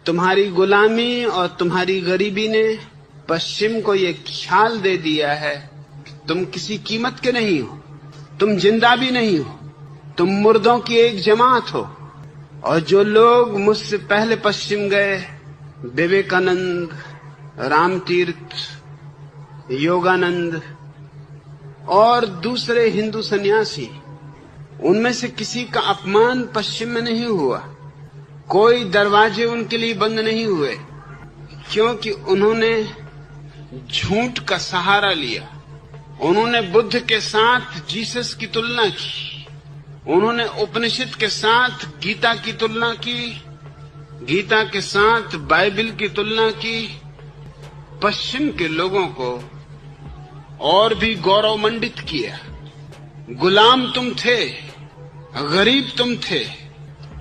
तुम्हारी गुलामी और तुम्हारी गरीबी ने पश्चिम को ये ख्याल दे दिया है तुम किसी कीमत के नहीं हो, तुम जिंदा भी नहीं हो, तुम मुर्दों की एक जमात हो। और जो लोग मुझसे पहले पश्चिम गए, विवेकानंद, रामतीर्थ, योगानंद और दूसरे हिंदू सन्यासी, उनमें से किसी का अपमान पश्चिम में नहीं हुआ। कोई दरवाजे उनके लिए बंद नहीं हुए, क्योंकि उन्होंने झूठ का सहारा लिया। उन्होंने बुद्ध के साथ जीसस की तुलना की, उन्होंने उपनिषद के साथ गीता की तुलना की, गीता के साथ बाइबल की तुलना की। पश्चिम के लोगों को और भी गौरवमंडित किया। गुलाम तुम थे, गरीब तुम थे।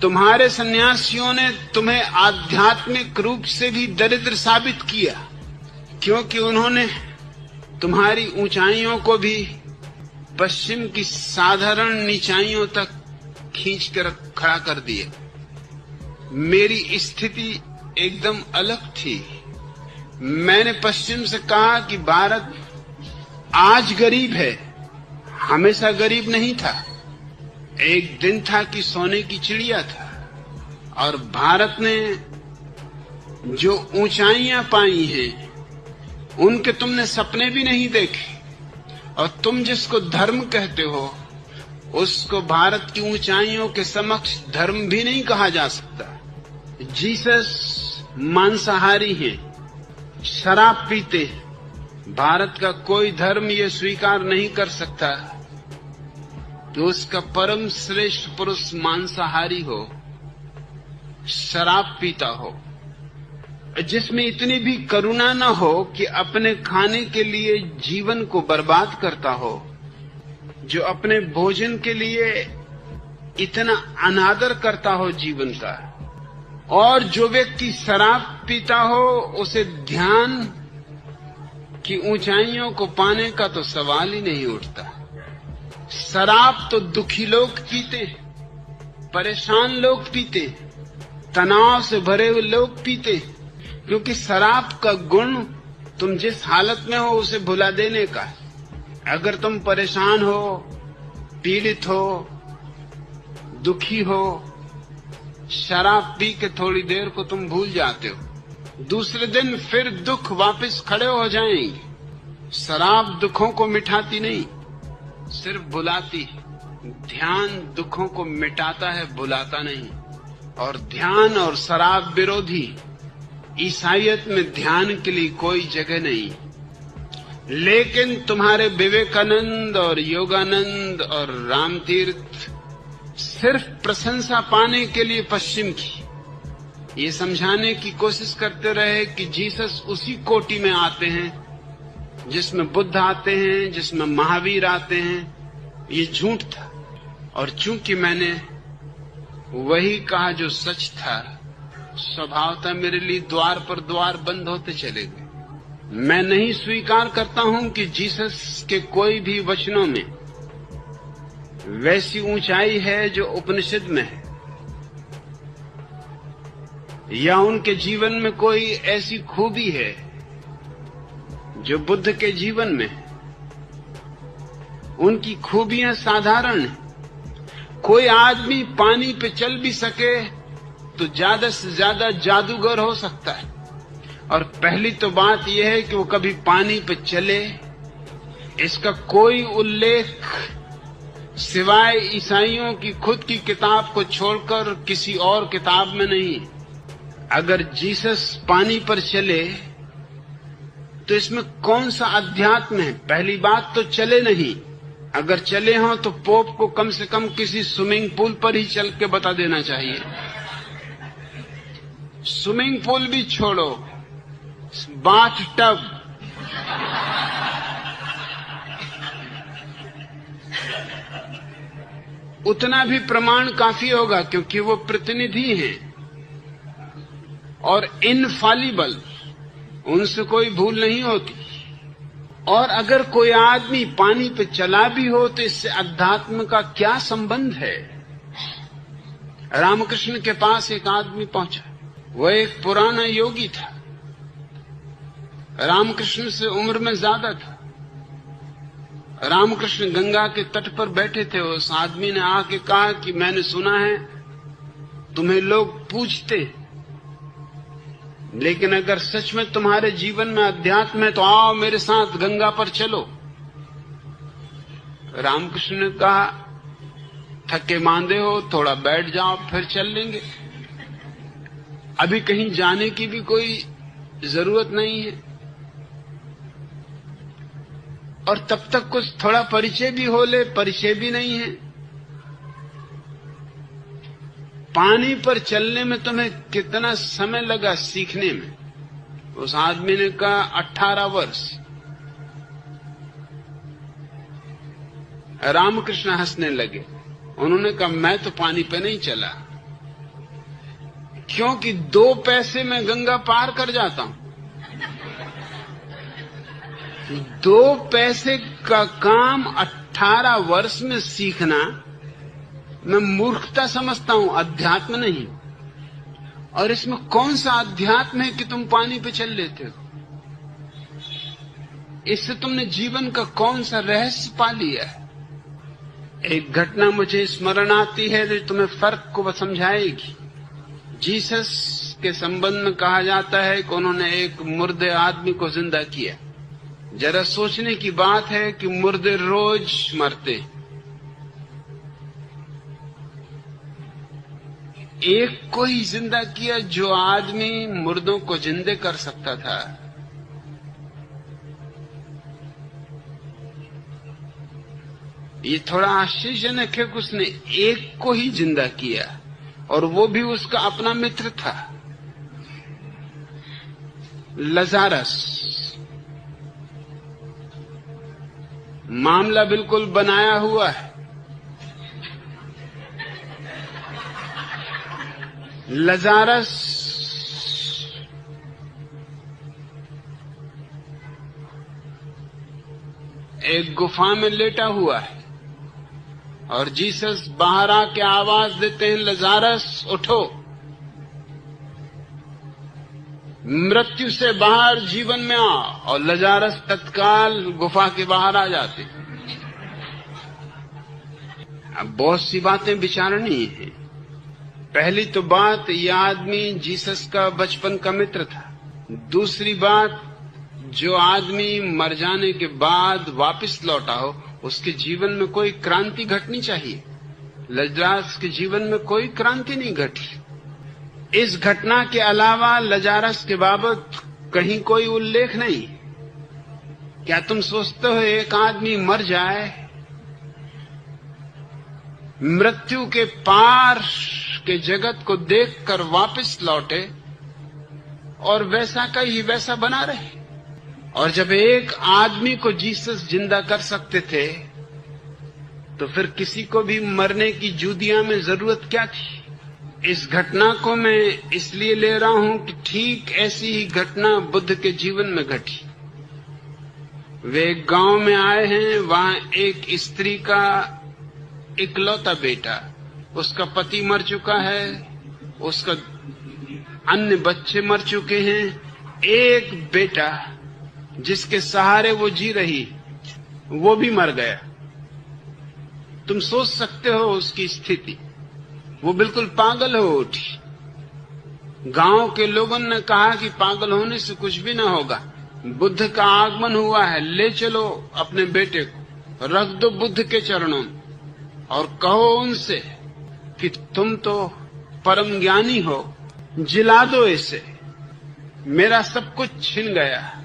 तुम्हारे सन्यासियों ने तुम्हें आध्यात्मिक रूप से भी दरिद्र साबित किया, क्योंकि उन्होंने तुम्हारी ऊंचाइयों को भी पश्चिम की साधारण नीचाइयों तक खींच कर खड़ा कर दिया। मेरी स्थिति एकदम अलग थी। मैंने पश्चिम से कहा कि भारत आज गरीब है, हमेशा गरीब नहीं था। एक दिन था कि सोने की चिड़िया था। और भारत ने जो ऊंचाइयां पाई हैं, उनके तुमने सपने भी नहीं देखे। और तुम जिसको धर्म कहते हो, उसको भारत की ऊंचाइयों के समक्ष धर्म भी नहीं कहा जा सकता। जीसस मांसाहारी है, शराब पीते। भारत का कोई धर्म ये स्वीकार नहीं कर सकता कि उसका परम श्रेष्ठ पुरुष मांसाहारी हो, शराब पीता हो, जिसमें इतनी भी करुणा न हो कि अपने खाने के लिए जीवन को बर्बाद करता हो, जो अपने भोजन के लिए इतना अनादर करता हो जीवन का। और जो व्यक्ति शराब पीता हो, उसे ध्यान की ऊंचाइयों को पाने का तो सवाल ही नहीं उठता। शराब तो दुखी लोग पीते, परेशान लोग पीते, तनाव से भरे हुए लोग पीते, क्योंकि शराब का गुण तुम जिस हालत में हो उसे भुला देने का। अगर तुम परेशान हो, पीड़ित हो, दुखी हो, शराब पी के थोड़ी देर को तुम भूल जाते हो, दूसरे दिन फिर दुख वापस खड़े हो जाएंगे। शराब दुखों को मिटाती नहीं, सिर्फ बुलाती। ध्यान दुखों को मिटाता है, बुलाता नहीं। और ध्यान और शराब विरोधी। ईसाईयत में ध्यान के लिए कोई जगह नहीं। लेकिन तुम्हारे विवेकानंद और योगानंद और रामतीर्थ सिर्फ प्रशंसा पाने के लिए पश्चिम की ये समझाने की कोशिश करते रहे कि जीसस उसी कोटि में आते हैं जिसमें बुद्ध आते हैं, जिसमें महावीर आते हैं। ये झूठ था। और चूंकि मैंने वही कहा जो सच था, स्वभावतः मेरे लिए द्वार पर द्वार बंद होते चले गए। मैं नहीं स्वीकार करता हूं कि जीसस के कोई भी वचनों में वैसी ऊंचाई है जो उपनिषद में है, या उनके जीवन में कोई ऐसी खूबी है जो बुद्ध के जीवन में है। उनकी खूबियां साधारण हैं। कोई आदमी पानी पे चल भी सके तो ज्यादा से ज्यादा जादूगर हो सकता है। और पहली तो बात यह है कि वो कभी पानी पे चले, इसका कोई उल्लेख सिवाय ईसाइयों की खुद की किताब को छोड़कर किसी और किताब में नहीं। अगर जीसस पानी पर चले तो इसमें कौन सा अध्यात्म है? पहली बात तो चले नहीं। अगर चले हों तो पोप को कम से कम किसी स्विमिंग पूल पर ही चल के बता देना चाहिए। स्विमिंग पूल भी छोड़ो, बाथ टब, उतना भी प्रमाण काफी होगा, क्योंकि वो प्रतिनिधि हैं और इनफॉलिबल, उनसे कोई भूल नहीं होती। और अगर कोई आदमी पानी पे चला भी हो तो इससे अध्यात्म का क्या संबंध है? रामकृष्ण के पास एक आदमी पहुंचा, वो एक पुराना योगी था, रामकृष्ण से उम्र में ज्यादा था। रामकृष्ण गंगा के तट पर बैठे थे। उस आदमी ने आके कहा कि मैंने सुना है तुम्हें लोग पूछते, लेकिन अगर सच में तुम्हारे जीवन में अध्यात्म है तो आओ मेरे साथ गंगा पर चलो। रामकृष्ण ने कहा थके मांदे हो, थोड़ा बैठ जाओ फिर चल लेंगे, अभी कहीं जाने की भी कोई जरूरत नहीं है, और तब तक कुछ थोड़ा परिचय भी हो ले, परिचय भी नहीं है। पानी पर चलने में तुम्हें कितना समय लगा सीखने में? उस आदमी ने कहा 18 वर्ष। रामकृष्ण हंसने लगे। उन्होंने कहा मैं तो पानी पे नहीं चला, क्योंकि 2 पैसे में गंगा पार कर जाता हूं। 2 पैसे का काम 18 वर्ष में सीखना मैं मूर्खता समझता हूं, अध्यात्म नहीं। और इसमें कौन सा अध्यात्म है कि तुम पानी पे चल लेते हो? इससे तुमने जीवन का कौन सा रहस्य पा लिया है? एक घटना मुझे स्मरण आती है जो तुम्हें फर्क को समझाएगी। जीसस के संबंध में कहा जाता है कि उन्होंने एक मुर्दे आदमी को जिंदा किया। जरा सोचने की बात है कि मुर्दे रोज मरते, एक को ही जिंदा किया जो आदमी मुर्दों को जिंदे कर सकता था। ये थोड़ा आश्चर्यजनक है कि उसने एक को ही जिंदा किया, और वो भी उसका अपना मित्र था, लजारस। मामला बिल्कुल बनाया हुआ है। लजारस एक गुफा में लेटा हुआ है, और जीसस बाहर आके आवाज देते हैं लजारस उठो। मृत्यु से बाहर जीवन में आ, और लजारस तत्काल गुफा के बाहर आ जाते। अब बहुत सी बातें विचारनीय हैं। पहली तो बात, यह आदमी जीसस का बचपन का मित्र था। दूसरी बात, जो आदमी मर जाने के बाद वापस लौटा हो, उसके जीवन में कोई क्रांति घटनी चाहिए। लजारस के जीवन में कोई क्रांति नहीं घटी। इस घटना के अलावा लजारस के बाबत कहीं कोई उल्लेख नहीं। क्या तुम सोचते हो एक आदमी मर जाए, मृत्यु के पार के जगत को देखकर वापस लौटे और वैसा का ही वैसा बना रहे? और जब एक आदमी को जीसस जिंदा कर सकते थे, तो फिर किसी को भी मरने की जुदिया में जरूरत क्या थी? इस घटना को मैं इसलिए ले रहा हूं कि ठीक ऐसी ही घटना बुद्ध के जीवन में घटी। वे एक गांव में आए हैं, वहां एक स्त्री का इकलौता बेटा, उसका पति मर चुका है, उसका अन्य बच्चे मर चुके हैं। एक बेटा जिसके सहारे वो जी रही, वो भी मर गया। तुम सोच सकते हो उसकी स्थिति। वो बिल्कुल पागल हो उठी। गांव के लोगों ने कहा कि पागल होने से कुछ भी ना होगा, बुद्ध का आगमन हुआ है, ले चलो अपने बेटे को, रख दो बुद्ध के चरणों में, और कहो उनसे कि तुम तो परम ज्ञानी हो, जिला दो इसे, मेरा सब कुछ छिन गया।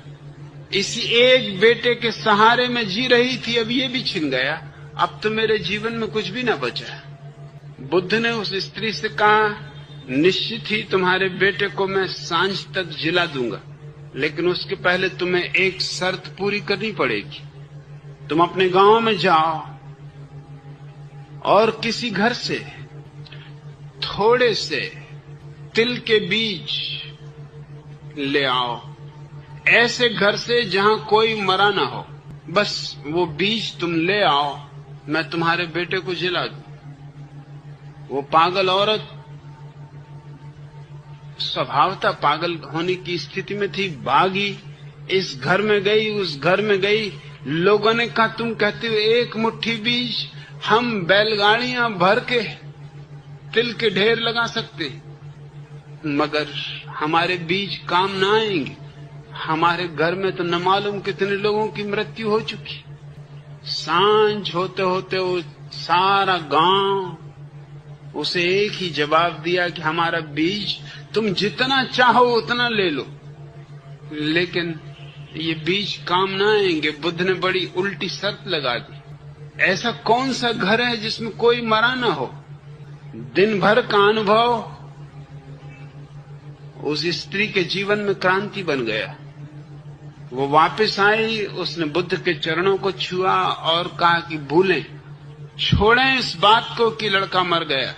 इसी एक बेटे के सहारे में जी रही थी, अब ये भी छिन गया, अब तो मेरे जीवन में कुछ भी ना बचा। बुद्ध ने उस स्त्री से कहा, निश्चित ही तुम्हारे बेटे को मैं सांझ तक जिला दूंगा, लेकिन उसके पहले तुम्हें एक शर्त पूरी करनी पड़ेगी। तुम अपने गांव में जाओ और किसी घर से थोड़े से तिल के बीज ले आओ, ऐसे घर से जहां कोई मरा ना हो। बस वो बीज तुम ले आओ, मैं तुम्हारे बेटे को जिला दूं। वो पागल औरत स्वभावतः पागल होने की स्थिति में थी, भागी, इस घर में गई, उस घर में गई। लोगों ने कहा तुम कहते हो एक मुट्ठी बीज हम बैलगाड़ियां भर के तिल के ढेर लगा सकते, मगर हमारे बीज काम ना आएंगे। हमारे घर में तो न मालूम कितने लोगों की मृत्यु हो चुकी। सांझ होते होते वो सारा गांव उसे एक ही जवाब दिया कि हमारा बीज तुम जितना चाहो उतना ले लो, लेकिन ये बीज काम ना आएंगे। बुद्ध ने बड़ी उल्टी शर्त लगा दी। ऐसा कौन सा घर है जिसमें कोई मरा ना हो? दिन भर का अनुभव उस स्त्री के जीवन में क्रांति बन गया। वो वापस आई, उसने बुद्ध के चरणों को छुआ और कहा कि भूलें, छोड़ें इस बात को कि लड़का मर गया।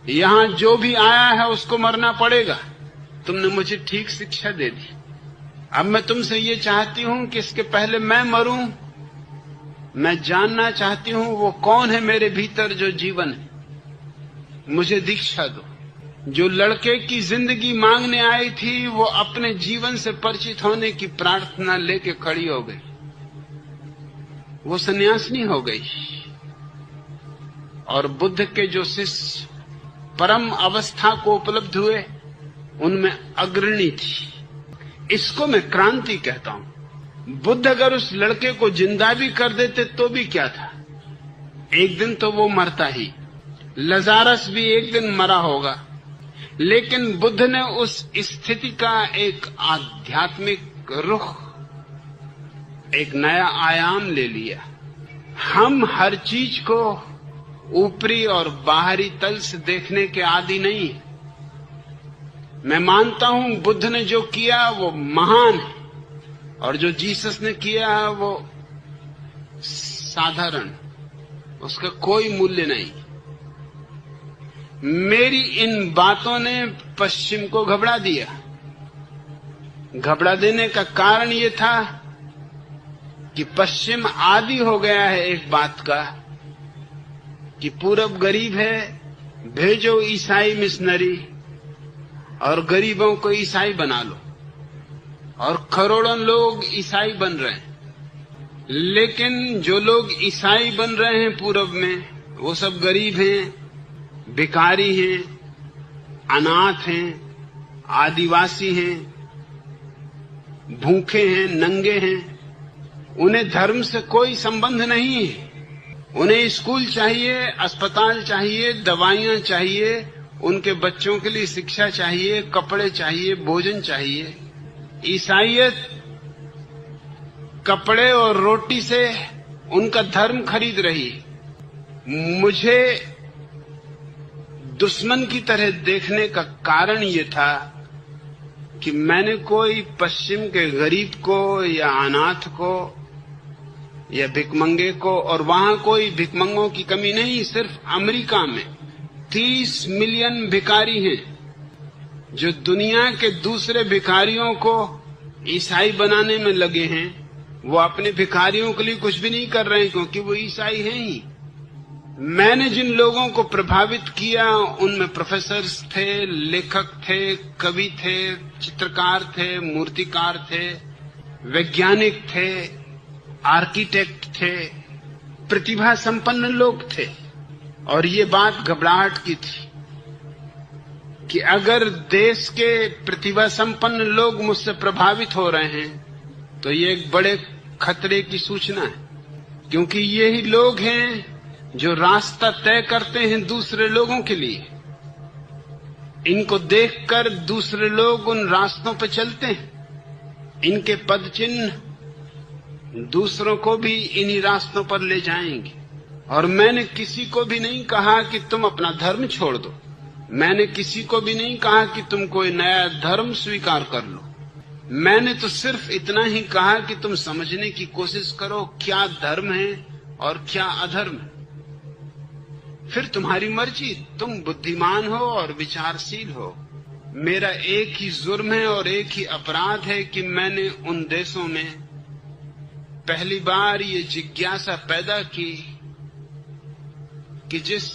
यहां जो भी आया है उसको मरना पड़ेगा। तुमने मुझे ठीक शिक्षा दे दी। अब मैं तुमसे ये चाहती हूं कि इसके पहले मैं मरूं, मैं जानना चाहती हूं वो कौन है मेरे भीतर जो जीवन है। मुझे दीक्षा दो। जो लड़के की जिंदगी मांगने आई थी वो अपने जीवन से परिचित होने की प्रार्थना लेके खड़ी हो गई। वो सन्यासिनी हो गई। और बुद्ध के जो शिष्य परम अवस्था को उपलब्ध हुए उनमें अग्रणी थी। इसको मैं क्रांति कहता हूं। बुद्ध अगर उस लड़के को जिंदा भी कर देते तो भी क्या था, एक दिन तो वो मरता ही। लजारस भी एक दिन मरा होगा, लेकिन बुद्ध ने उस स्थिति का एक आध्यात्मिक रुख, एक नया आयाम ले लिया। हम हर चीज को ऊपरी और बाहरी तल से देखने के आदी नहीं है। मैं मानता हूं बुद्ध ने जो किया वो महान है, और जो जीसस ने किया वो साधारण, उसका कोई मूल्य नहीं। मेरी इन बातों ने पश्चिम को घबरा दिया। घबरा देने का कारण ये था कि पश्चिम आदी हो गया है एक बात का कि पूरब गरीब है, भेजो ईसाई मिशनरी और गरीबों को ईसाई बना लो, और करोड़ों लोग ईसाई बन रहे हैं। लेकिन जो लोग ईसाई बन रहे हैं पूरब में, वो सब गरीब हैं, भिखारी हैं, अनाथ हैं, आदिवासी हैं, भूखे हैं, नंगे हैं। उन्हें धर्म से कोई संबंध नहीं है। उन्हें स्कूल चाहिए, अस्पताल चाहिए, दवाइयां चाहिए, उनके बच्चों के लिए शिक्षा चाहिए, कपड़े चाहिए, भोजन चाहिए। ईसाईयत कपड़े और रोटी से उनका धर्म खरीद रही। मुझे दुश्मन की तरह देखने का कारण ये था कि मैंने कोई पश्चिम के गरीब को या अनाथ को या भिखमंगे को, और वहां कोई भिखमंगों की कमी नहीं, सिर्फ अमेरिका में 30 मिलियन भिखारी हैं जो दुनिया के दूसरे भिखारियों को ईसाई बनाने में लगे हैं। वो अपने भिखारियों के लिए कुछ भी नहीं कर रहे हैं क्योंकि वो ईसाई हैं ही। मैंने जिन लोगों को प्रभावित किया उनमें प्रोफेसर्स थे, लेखक थे, कवि थे, चित्रकार थे, मूर्तिकार थे, वैज्ञानिक थे, आर्किटेक्ट थे, प्रतिभा संपन्न लोग थे। और ये बात घबराहट की थी कि अगर देश के प्रतिभा संपन्न लोग मुझसे प्रभावित हो रहे हैं तो ये एक बड़े खतरे की सूचना है, क्योंकि यही लोग हैं जो रास्ता तय करते हैं दूसरे लोगों के लिए। इनको देखकर दूसरे लोग उन रास्तों पर चलते हैं। इनके पद चिन्ह दूसरों को भी इन्हीं रास्तों पर ले जाएंगे। और मैंने किसी को भी नहीं कहा कि तुम अपना धर्म छोड़ दो। मैंने किसी को भी नहीं कहा कि तुम कोई नया धर्म स्वीकार कर लो। मैंने तो सिर्फ इतना ही कहा कि तुम समझने की कोशिश करो क्या धर्म है और क्या अधर्म है। फिर तुम्हारी मर्जी, तुम बुद्धिमान हो और विचारशील हो। मेरा एक ही जुर्म है और एक ही अपराध है कि मैंने उन देशों में पहली बार ये जिज्ञासा पैदा की कि जिस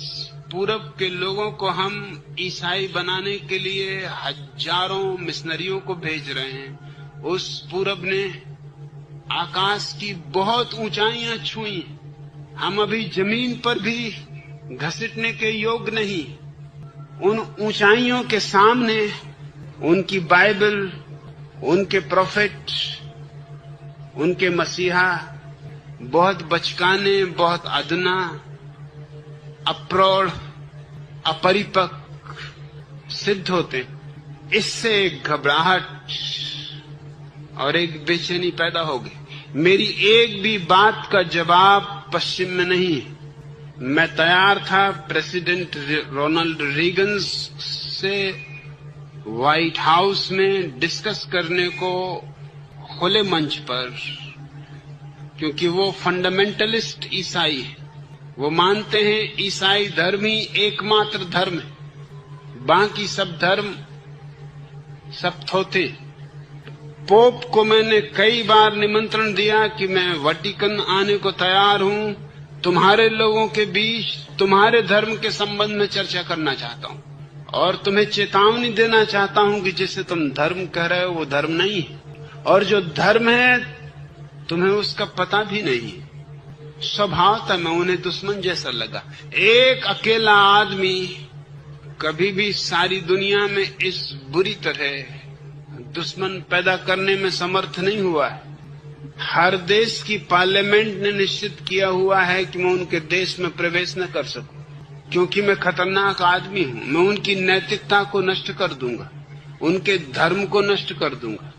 पूरब के लोगों को हम ईसाई बनाने के लिए हजारों मिशनरियों को भेज रहे हैं। उस पूरब ने आकाश की बहुत ऊंचाइयां छुई। हम अभी जमीन पर भी घसीटने के योग्य नहीं। उन ऊंचाइयों के सामने उनकी बाइबल, उनके प्रोफेट, उनके मसीहा बहुत बचकाने, बहुत अदना, अप्रौढ़, अपरिपक्व सिद्ध होते। इससे एक घबराहट और एक बेचैनी पैदा होगी। मेरी एक भी बात का जवाब पश्चिम में नहीं है। मैं तैयार था प्रेसिडेंट रोनाल्ड रीगन से व्हाइट हाउस में डिस्कस करने को खुले मंच पर, क्योंकि वो फंडामेंटलिस्ट ईसाई है। वो मानते हैं ईसाई धर्म ही एकमात्र धर्म है, बाकी सब धर्म सब थोथे। पोप को मैंने कई बार निमंत्रण दिया कि मैं वाटिकन आने को तैयार हूं, तुम्हारे लोगों के बीच तुम्हारे धर्म के संबंध में चर्चा करना चाहता हूं और तुम्हें चेतावनी देना चाहता हूं कि जिसे तुम धर्म कह रहे हो वो धर्म नहीं है, और जो धर्म है तुम्हें उसका पता भी नहीं है। स्वभाव था मैं उन्हें दुश्मन जैसा लगा। एक अकेला आदमी कभी भी सारी दुनिया में इस बुरी तरह दुश्मन पैदा करने में समर्थ नहीं हुआ है। हर देश की पार्लियामेंट ने निश्चित किया हुआ है कि मैं उनके देश में प्रवेश न कर सकूं, क्योंकि मैं खतरनाक आदमी हूं। मैं उनकी नैतिकता को नष्ट कर दूंगा, उनके धर्म को नष्ट कर दूंगा।